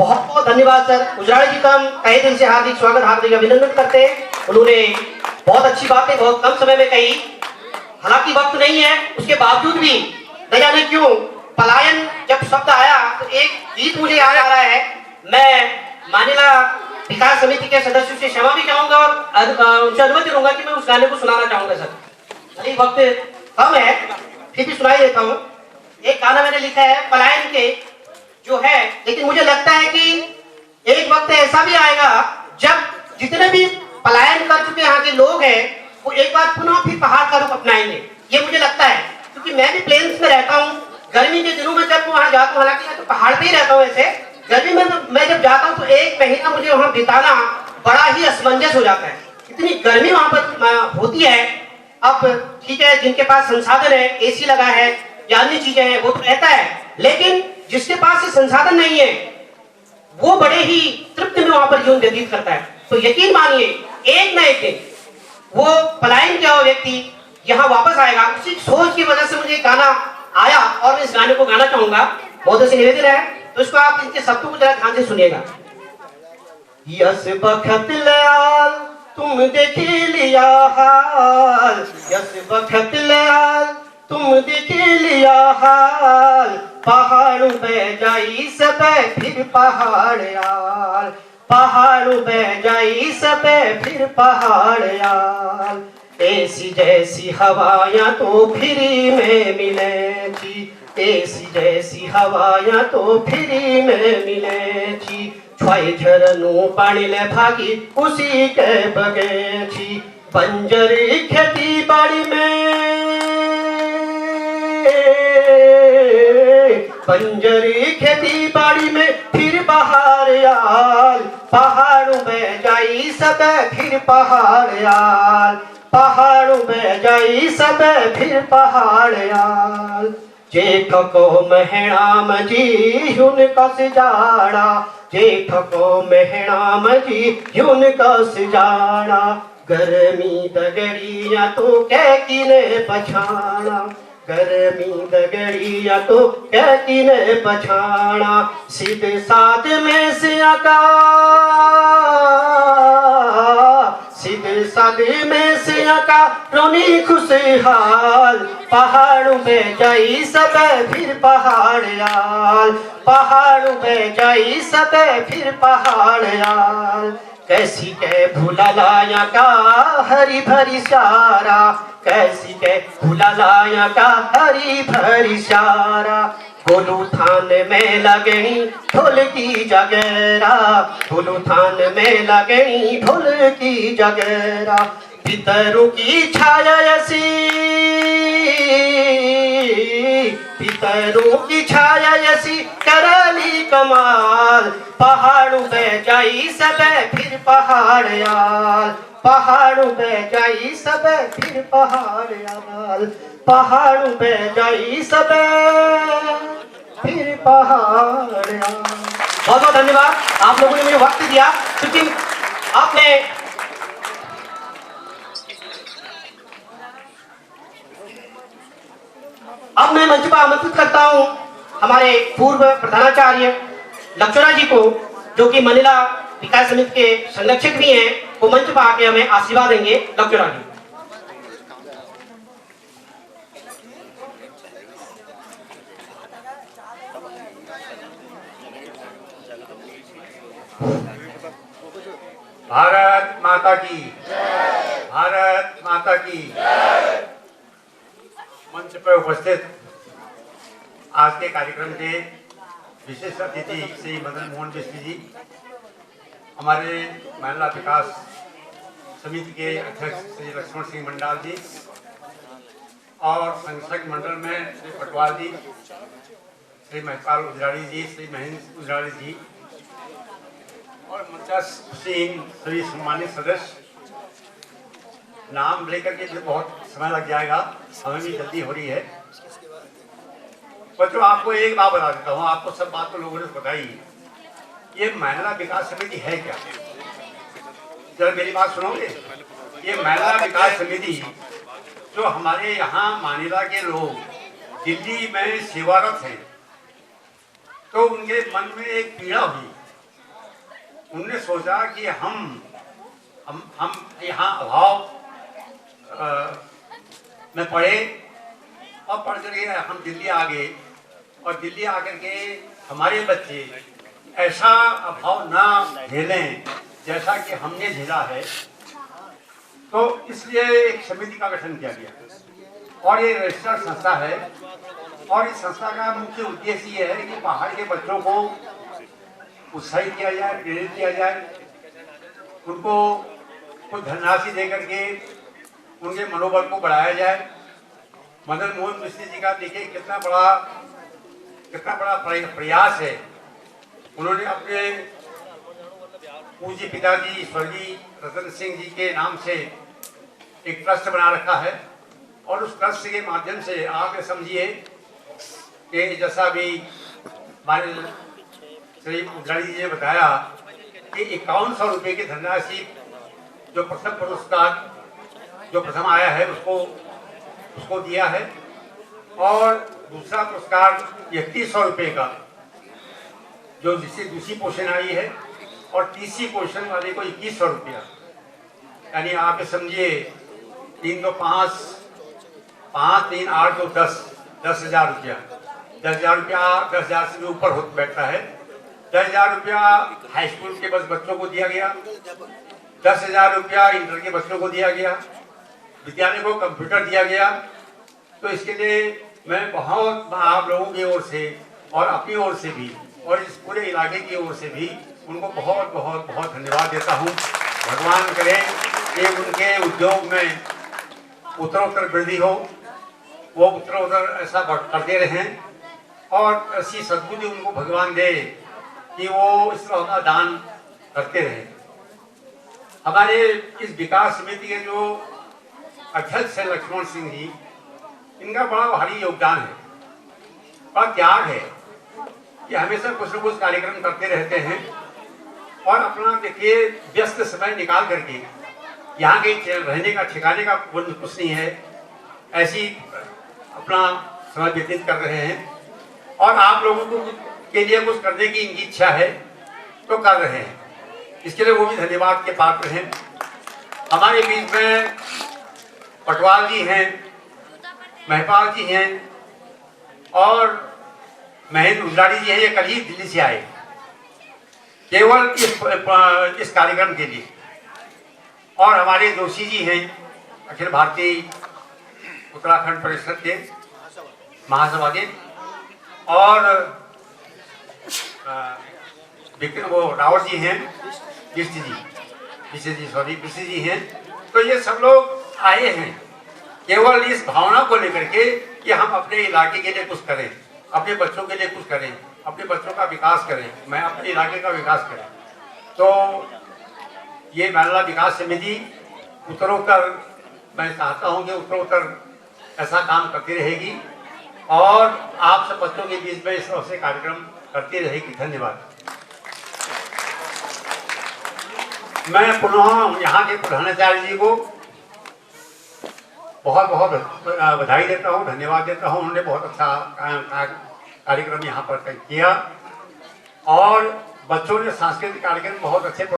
बहुत बहुत धन्यवाद सर। गुजराल जी का हम तहे दिल से हार्दिक स्वागत, हार्दिक अभिनंदन करते हैं। उन्होंने बहुत अच्छी बातें बहुत कम समय में कही। हालांकि वक्त नहीं है, उसके बावजूद भी न जाने क्यों पलायन जब शब्द आया तो एक गीत मुझे याद आ रहा है। मैं मानिला विकास समिति के सदस्यों से क्षमा भी चाहूंगा और उनसे अनुमति लूंगा कि मैं उस गाने को सुनाना चाहूंगा सर। अभी वक्त कम है, फिर भी सुनाई देता हूँ। एक गाना मैंने लिखा है पलायन के जो है, लेकिन मुझे लगता है कि एक वक्त ऐसा भी आएगा जब जितने भी पलायन कर चुके यहाँ के लोग हैं वो एक बार पुनः फिर पहाड़ का रूप अपनाएंगे, ये मुझे लगता है। क्योंकि मैं भी प्लेन्स में रहता हूँ, गर्मी के दिनों में जब वहाँ जाता हूँ, हालांकि मैं तो पहाड़ पे ही रहता हूँ ऐसे, गर्मी में मैं जब जाता हूँ तो एक महीना मुझे वहाँ बिताना बड़ा ही असमंजस हो जाता है। इतनी गर्मी वहाँ पर होती है। अब ठीक है, जिनके पास संसाधन है, एसी लगा है या अन्य चीजें हैं, वो तो रहता है, लेकिन जिसके पास ये संसाधन नहीं है वो बड़े ही तृप्ति में वहां पर जीवन व्यतीत करता है। तो यकीन मानिए एक न एक दिन वो पलायन किया हुआ व्यक्ति यहाँ वापस आएगा। उसी सोच की वजह से मुझे गाना आया और मैं इस गाने को गाना चाहूंगा। बहुत से निवेदन है, तो इसको आप इनके शब्दों को जरा ध्यान से सुनिएगा। यस बखत लाल तुम देखे लिया हाल, यस बखत लाल तुम देखे लिया हाल, पहाड़ बह जाई सब फिर पहाड़ आल, पहाड़ बह जाई सब फिर पहाड़ आल। ऐसी जैसी हवायां तो फ्री में मिले थी, ऐसी जैसी हवायां तो फ्री में मिले थी, छाई झरनों पानी ले भागी उसी के बगे थी, बंजर खेती बाड़ी में, बंजरी खेती बाड़ी में फिर बहार आल, पहाड़ बह जाई सब फिर पहाड़ आल, पहाड़ बह जाई सब फिर पहाड़ आल। जेठ को महणाम जी हुन कस जाड़ा, जेठ को महणाम जी हुन कस जाड़ा, गर्मी दगड़िया तो कह किने पछाड़ा, गर्मी दगड़िया तो कह किने पछाड़ा, सीधे साध में से आका, सीधे साधे में से आका रोनी खुशहाल, पहाड़ में जाई सब फिर पहाड़ आल, पहाड़ में जाई सब फिर पहाड़ आल। कैसी के भूला लाया का हरी भरी सारा, कैसी के भूला लाया का हरी भरी सारा, गोलू थान में लगनी ढोल की जगेरा, गोलू थान में लगनी ढोल की जगेरा, पितरों की छाया ऐसी, पितरों की छाया ऐसी कराली कमाल, पहाड़ बह जाई सब फिर पहाड़ आल, पहाड़ बह जाई सब फिर पहाड़ आल, पहाड़ बह जाई सब फिर पहाड़ आल। बहुत बहुत धन्यवाद, आप लोगों ने मुझे वक्त दिया, क्योंकि आपने अब मैं मंच पर आमंत्रित करता हूं हमारे पूर्व प्रधानाचार्य लक्षणा जी को, जो कि मनीला विकास समिति के संरक्षक भी हैं, वो मंच पर आके हमें आशीर्वाद देंगे। लक्षणा जी। भारत माता की, भारत माता की। मंच पर उपस्थित आज के कार्यक्रम के विशेष अतिथि श्री मदन मोहन मिश्र जी, हमारे महिला विकास समिति के अध्यक्ष श्री लक्ष्मण सिंह मंडाल जी, और संरक्षक मंडल में श्री पटवाल जी, श्री महपाल उजराड़ी जी, श्री महेंद्र उजराड़ी जी, और मंचासीन सभी सम्मानित सदस्य। नाम लेकर के जो बहुत समय लग जाएगा, हमें भी जल्दी हो रही है। बच्चों, आपको एक बात बता देता हूँ, आपको सब बात तो लोगों ने बताई। ये महिला विकास समिति है क्या? जरा मेरी बात सुनोगे? ये महिला विकास समिति जो हमारे यहाँ मानिला के लोग दिल्ली में सेवारत हैं, तो उनके मन में एक पीड़ा हुई उनने सोचा कि हम यहाँ अभाव में पढ़े और पढ़ करके हम दिल्ली आ गए, और दिल्ली आकर के हमारे बच्चे ऐसा अभाव ना झेलें जैसा कि हमने झेला है। तो इसलिए एक समिति का गठन किया गया और ये रजिस्टर्ड संस्था है। और इस संस्था का मुख्य उद्देश्य ये है कि पहाड़ के बच्चों को उत्साहित किया जाए, प्रेरित किया जाए, उनको कुछ धनराशि दे करके उनके मनोबल को बढ़ाया जाए। मदन मोहन मिश्र जी का देखिए कितना बड़ा प्रयास है। उन्होंने अपने पूज्य पिताजी स्वर्गीय रतन सिंह जी के नाम से एक ट्रस्ट बना रखा है, और उस ट्रस्ट के माध्यम से आप ये समझिए कि जैसा भी हमारे श्री उजाड़ी जी ने बताया कि 5100 रुपये की धनराशि जो प्रथम पुरस्कार जो प्रथम आया है उसको दिया है, और दूसरा पुरस्कार 3100 रुपये का जो जिससे दूसरी पोषण आई है, और तीसरी पोषण वाले को 2100 रुपया। यानी आप समझिए 3 तो 5, 3 8 तो 10,000 रुपया। 10,000 रुपया 10,000 से भी ऊपर हो बैठता है। 10,000 रुपया हाई स्कूल के बच्चों को दिया गया, 10,000 रुपया इंटर के बच्चों को दिया गया, विद्यालय को कंप्यूटर दिया गया। तो इसके लिए मैं बहुत आप लोगों की ओर से और अपनी ओर से भी और इस पूरे इलाके की ओर से भी उनको बहुत बहुत बहुत धन्यवाद देता हूँ। भगवान करे कि उनके उद्योग में उत्तरोत्तर वृद्धि हो, वो उत्तरोत्तर ऐसा करते रहें, और ऐसी सद्बुद्धि उनको भगवान दे कि वो इस तरह का दान करते रहें। हमारे इस विकास समिति के जो अध्यक्ष है लक्ष्मण सिंह जी, इनका बड़ा भारी योगदान है, बड़ा त्याग है कि हमेशा कुछ न कुछ कार्यक्रम करते रहते हैं, और अपना देखिए व्यस्त समय निकाल करके यहाँ के रहने का ठिकाने का कुछ नहीं है, ऐसी अपना समय व्यतीत कर रहे हैं। और आप लोगों को के लिए कुछ करने की इनकी इच्छा है तो कर रहे हैं, इसके लिए वो भी धन्यवाद के पात्र हैं। हमारे बीच में पटवाल जी हैं, महपाल जी हैं, और महेंद्र उजाड़ी जी हैं। ये कल ही दिल्ली से आए केवल इस कार्यक्रम के लिए। और हमारे जोशी जी हैं, अखिल भारतीय उत्तराखंड परिषद के महासभा के, और रावत जी हैं, विश्व जी हैं। तो ये सब लोग आए हैं केवल इस भावना को लेकर के कि हम अपने इलाके के लिए कुछ करें, अपने बच्चों के लिए कुछ करें, अपने बच्चों का विकास करें, मैं अपने इलाके का विकास करें। तो ये महिला विकास समिति उत्तरोत्तर, मैं चाहता हूँ कि उत्तरोत्तर ऐसा काम करती रहेगी और आप सब बच्चों के बीच में इस तरह से कार्यक्रम करती रहेगी। धन्यवाद। मैं पुनः यहाँ के प्रधानाचार्य जी को बहुत बहुत बधाई देता हूँ, धन्यवाद देता हूँ। उन्होंने बहुत अच्छा कार्यक्रम यहाँ पर किया, और बच्चों ने सांस्कृतिक कार्यक्रम बहुत अच्छे